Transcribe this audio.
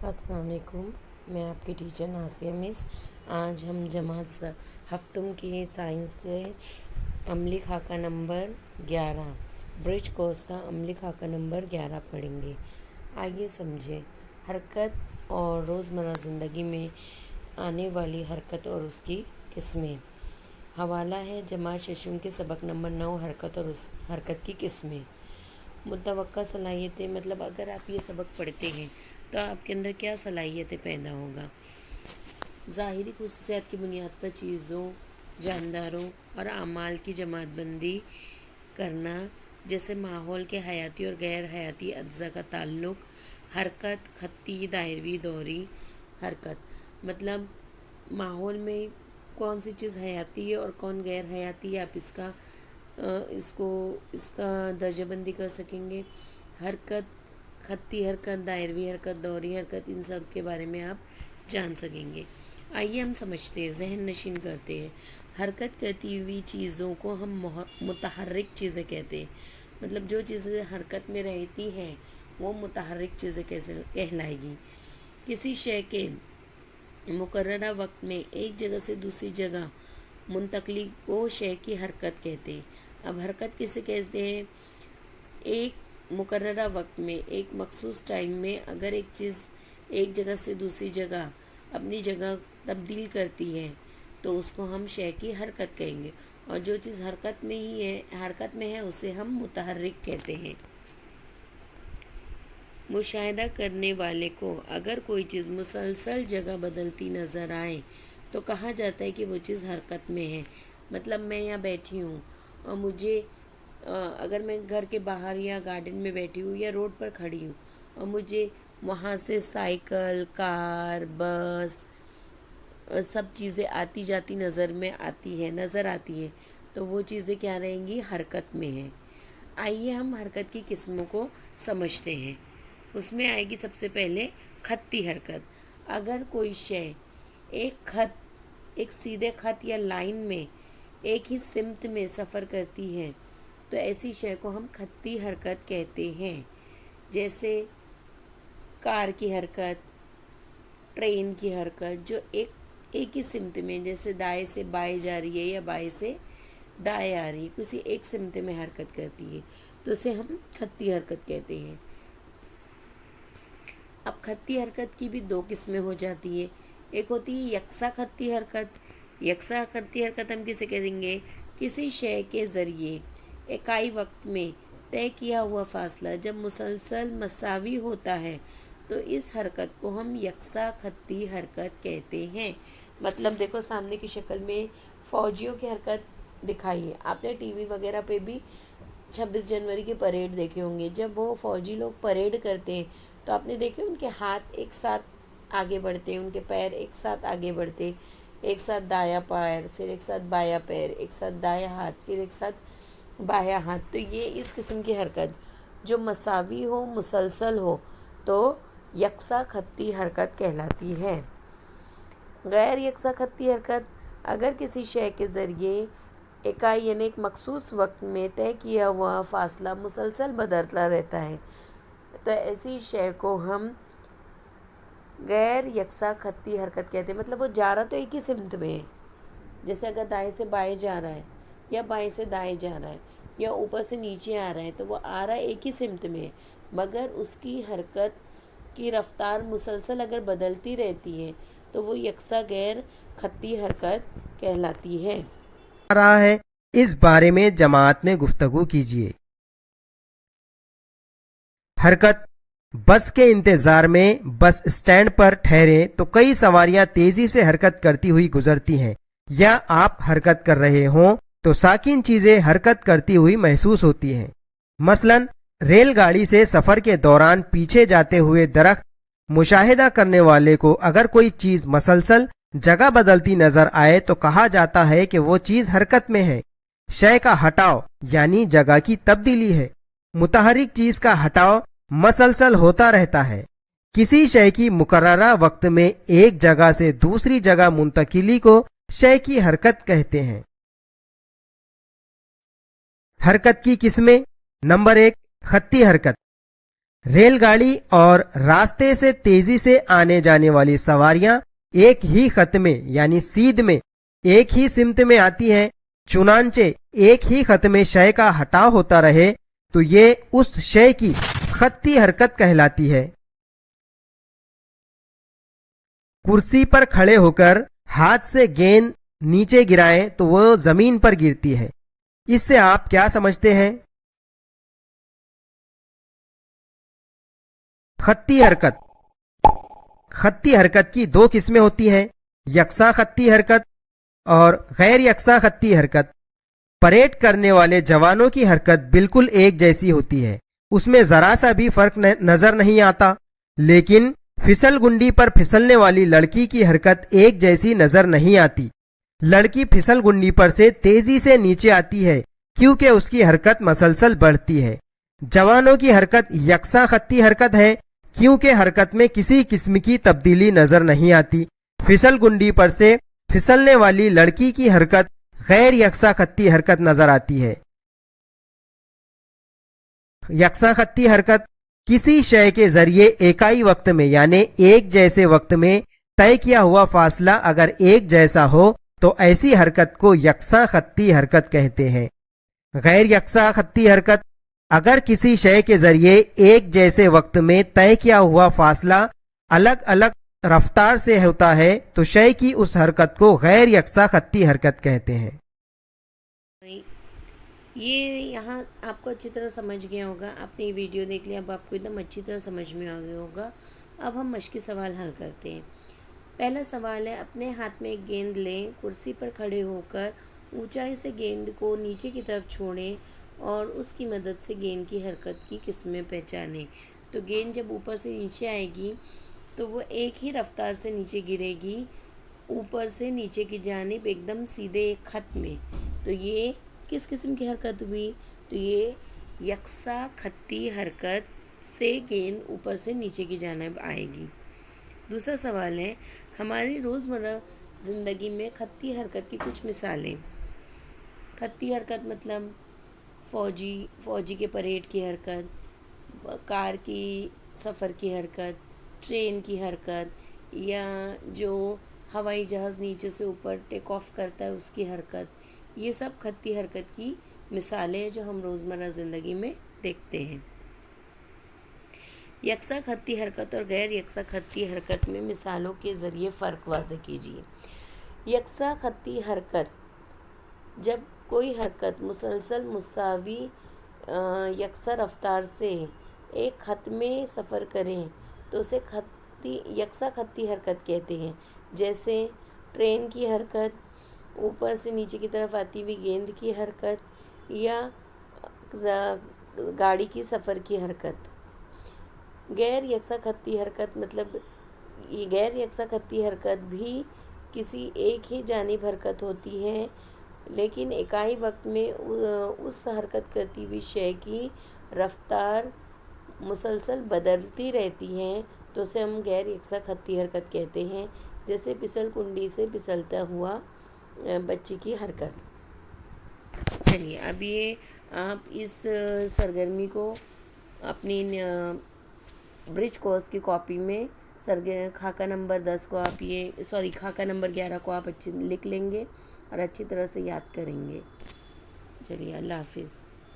अस्सलाम वालेकुम। मैं आपकी टीचर नासिया मिस। आज हम जमात हफ्तुम की साइंस के अमली खाका नंबर 11 ब्रिज कोर्स का अमली खाका नंबर 11 पढ़ेंगे। आइए समझें हरकत और रोज़मर्रा ज़िंदगी में आने वाली हरकत और उसकी किस्में। हवाला है जमात शशुम के सबक नंबर 9 हरकत और उस हरकत की किस्में। मुतवक्का सलाहियतें, मतलब अगर आप ये सबक पढ़ते हैं तो आपके अंदर क्या सलाहियतें पैदा होगा। ज़ाहिरी खुसूसियात की बुनियाद पर चीज़ों, जानदारों और आमाल की जमातबंदी करना, जैसे माहौल के हयाती और गैर हयाती अज्जा का ताल्लुक़। हरकत खत्ती, दायरवी, दौरी। हरकत मतलब माहौल में कौन सी चीज़ हयाती है और कौन गैर हयाती है, आप इसका दर्जाबंदी कर सकेंगे। हरकत खत्ती हरकत, दायरवी हरकत, दौरी हरकत, इन सब के बारे में आप जान सकेंगे। आइए हम समझते हैं, जहन नशीन करते हैं। हरकत करती हुई चीज़ों को हम मुतहर्रिक चीज़ें कहते हैं। मतलब जो चीज़ें हरकत में रहती हैं वो मुतहर्रिक चीज़ें कहलाएगी। किसी शय के मुकर्ररा वक्त में एक जगह से दूसरी जगह मुंतकली को शय की हरकत कहते हैं। अब हरकत किसे कहते हैं? एक मुकर्ररा वक्त में, एक मखसूस टाइम में अगर एक चीज़ एक जगह से दूसरी जगह अपनी जगह तब्दील करती है तो उसको हम शय की हरकत कहेंगे। और जो चीज़ हरकत में है उसे हम मुतहर्रिक कहते हैं। मुशाहिदा करने वाले को अगर कोई चीज़ मुसलसल जगह बदलती नज़र आए तो कहा जाता है कि वो चीज़ हरकत में है। मतलब मैं यहाँ बैठी हूँ और मुझे अगर मैं घर के बाहर या गार्डन में बैठी हूँ या रोड पर खड़ी हूँ और मुझे वहाँ से साइकिल, कार, बस सब चीज़ें आती जाती नज़र आती है तो वो चीज़ें क्या रहेंगी? हरकत में है। आइए हम हरकत की किस्मों को समझते हैं। उसमें आएगी सबसे पहले खत्ती हरकत। अगर कोई शय एक सीधे खत या लाइन में एक ही सिमत में सफ़र करती है तो ऐसी शय को हम खत्ती हरकत कहते हैं। जैसे कार की हरकत, ट्रेन की हरकत, जो एक ही सिमत में, जैसे दाएं से बाएं जा रही है या बाएं से दाएं आ रही है, किसी एक सिमत में हरकत करती है तो उसे हम खत्ती हरकत कहते हैं। अब खत्ती हरकत की भी दो किस्में हो जाती है। एक होती है यकसा खत्ती हरकत। यकसा खत्ती हरकत हम किसे कहेंगे? किसी शय के ज़रिए इकाई वक्त में तय किया हुआ फासला जब मुसलसल मसावी होता है तो इस हरकत को हम यकसा खत्ती हरकत कहते हैं। मतलब देखो, सामने की शक्ल में फ़ौजियों की हरकत दिखाई है। आपने टीवी वगैरह पे भी 26 जनवरी के परेड देखे होंगे। जब वो फ़ौजी लोग परेड करते हैं तो आपने देखे उनके हाथ एक साथ आगे बढ़ते हैं, उनके पैर एक साथ आगे बढ़ते, एक साथ दायां पैर, फिर एक साथ बायां पैर, एक साथ दायां हाथ, फिर एक साथ बायां हाथ। तो ये इस किस्म की हरकत जो मसावी हो, मुसलसल हो, तो यकसा खत्ती हरकत कहलाती है। गैर यकसा खत्ती हरकत, अगर किसी शय के ज़रिए इकाई यानी एक मखसूस वक्त में तय किया हुआ फासला मुसलसल बदलता रहता है तो ऐसी शय को हम गैर यकसा खत्ती हरकत कहते हैं। मतलब वो जा रहा तो एक ही सिमत में है, जैसे अगर दाएं से बाएं जा रहा है या बाएं से दाएं जा रहा है या ऊपर से नीचे आ रहा है तो वो आ रहा है एक ही सिमत में है, मगर उसकी हरकत की रफ्तार मुसलसल अगर बदलती रहती है तो वो यकसा गैर खत्ती हरकत कहलाती है। रहा है इस बारे में जमात में गुफ्तगू कीजिए। हरकत बस के इंतजार में बस स्टैंड पर ठहरे तो कई सवारियां तेजी से हरकत करती हुई गुजरती हैं, या आप हरकत कर रहे हों तो साकिन चीजें हरकत करती हुई महसूस होती हैं। मसलन रेलगाड़ी से सफर के दौरान पीछे जाते हुए दरख्त मुशाहिदा करने वाले को अगर कोई चीज मसलसल जगह बदलती नजर आए तो कहा जाता है कि वो चीज हरकत में है। शय का हटाव यानी जगह की तब्दीली है। मुतहरिक चीज का हटाव मसलसल होता रहता है। किसी शय की मुकर्ररा वक्त में एक जगह से दूसरी जगह मुंतकिली को शय की हरकत कहते हैं। हरकत की किस्में। नंबर 1, खत्ती हरकत। रेल गाड़ी और रास्ते से तेजी से आने जाने वाली सवारियां एक ही खत में यानी सीध में एक ही सिमत में आती हैं, चुनांचे एक ही खत में शय का हटाव होता रहे तो ये उस शय की खत्ती हरकत कहलाती है। कुर्सी पर खड़े होकर हाथ से गेंद नीचे गिराएं तो वो जमीन पर गिरती है। इससे आप क्या समझते हैं? खत्ती हरकत। खत्ती हरकत की दो किस्में होती हैं, यकसा खत्ती हरकत और गैर यकसा खत्ती हरकत। परेड करने वाले जवानों की हरकत बिल्कुल एक जैसी होती है, उसमें जरा सा भी फर्क नजर नहीं आता, लेकिन फिसल गुंडी पर फिसलने वाली लड़की की हरकत एक जैसी नजर नहीं आती। लड़की फिसल गुंडी पर से तेजी से नीचे आती है क्योंकि उसकी हरकत मसलसल बढ़ती है। जवानों की हरकत यकसा खत्ती हरकत है क्योंकि हरकत में किसी किस्म की तब्दीली नजर नहीं आती। फिसल गुंडी पर से फिसलने वाली लड़की की हरकत गैर यकसा खत्ती हरकत नजर आती है। यकसा खत्ती हरकत किसी शय के जरिए इकाई वक्त में यानी एक जैसे वक्त में तय किया हुआ फासला अगर एक जैसा हो तो ऐसी हरकत को यकसा खत्ती हरकत कहते हैं। गैर यकसा खत्ती हरकत अगर किसी शय के जरिए एक जैसे वक्त में तय किया हुआ फासला अलग अलग रफ्तार से होता है तो शय की उस हरकत को गैर यकसा खत्ती हरकत कहते हैं। ये यहाँ आपको अच्छी तरह समझ गया होगा, आपने ये वीडियो देख लिया, अब आपको एकदम अच्छी तरह समझ में आ गया होगा। अब हम मश्की सवाल हल करते हैं। पहला सवाल है, अपने हाथ में एक गेंद लें, कुर्सी पर खड़े होकर ऊंचाई से गेंद को नीचे की तरफ छोड़ें और उसकी मदद से गेंद की हरकत की किस्में पहचानें। तो गेंद जब ऊपर से नीचे आएगी तो वो एक ही रफ्तार से नीचे गिरेगी, ऊपर से नीचे की जानिब एकदम सीधे एक खत में। तो ये किस किस्म की हरकत हुई? तो ये यकसा खत्ती हरकत से गेंद ऊपर से नीचे की जानिब आएगी। दूसरा सवाल है, हमारी रोज़मर्रा ज़िंदगी में खत्ती हरकत की कुछ मिसालें। खत्ती हरकत मतलब फौजी के परेड की हरकत, कार की सफ़र की हरकत, ट्रेन की हरकत, या जो हवाई जहाज़ नीचे से ऊपर टेक ऑफ करता है उसकी हरकत। ये सब खत्ती हरकत की मिसालें हैं जो हम रोज़मर्रा ज़िंदगी में देखते हैं। यकसा खत्ती हरकत और गैर यकसा खत्ती हरकत में मिसालों के ज़रिए फ़र्क वाज़ेह कीजिए। यकसा खत्ती हरकत, जब कोई हरकत मुसलसल मुसावी यकसा रफ्तार से एक खत में सफ़र करें तो उसे यकसा खत्ती हरकत कहते हैं। जैसे ट्रेन की हरकत, ऊपर से नीचे की तरफ आती हुई गेंद की हरकत, या गाड़ी की सफ़र की हरकत। गैर यकसा खत्ती हरकत मतलब ये गैर यकसा खत्ती हरकत भी किसी एक ही जानिब हरकत होती है, लेकिन इकाई वक्त में उस हरकत करती हुई शय की रफ्तार मुसलसल बदलती रहती हैं, तो उसे हम गैर यकसा खत्ती हरकत कहते हैं। जैसे फिसल कुंडी से फिसलता हुआ बच्चे की हरकत। चलिए, अब ये आप इस सरगर्मी को अपनी ब्रिज कोर्स की कॉपी में खाका नंबर 10 को आप खाका नंबर 11 को आप अच्छे लिख लेंगे और अच्छी तरह से याद करेंगे। चलिए, अल्लाह हाफिज़।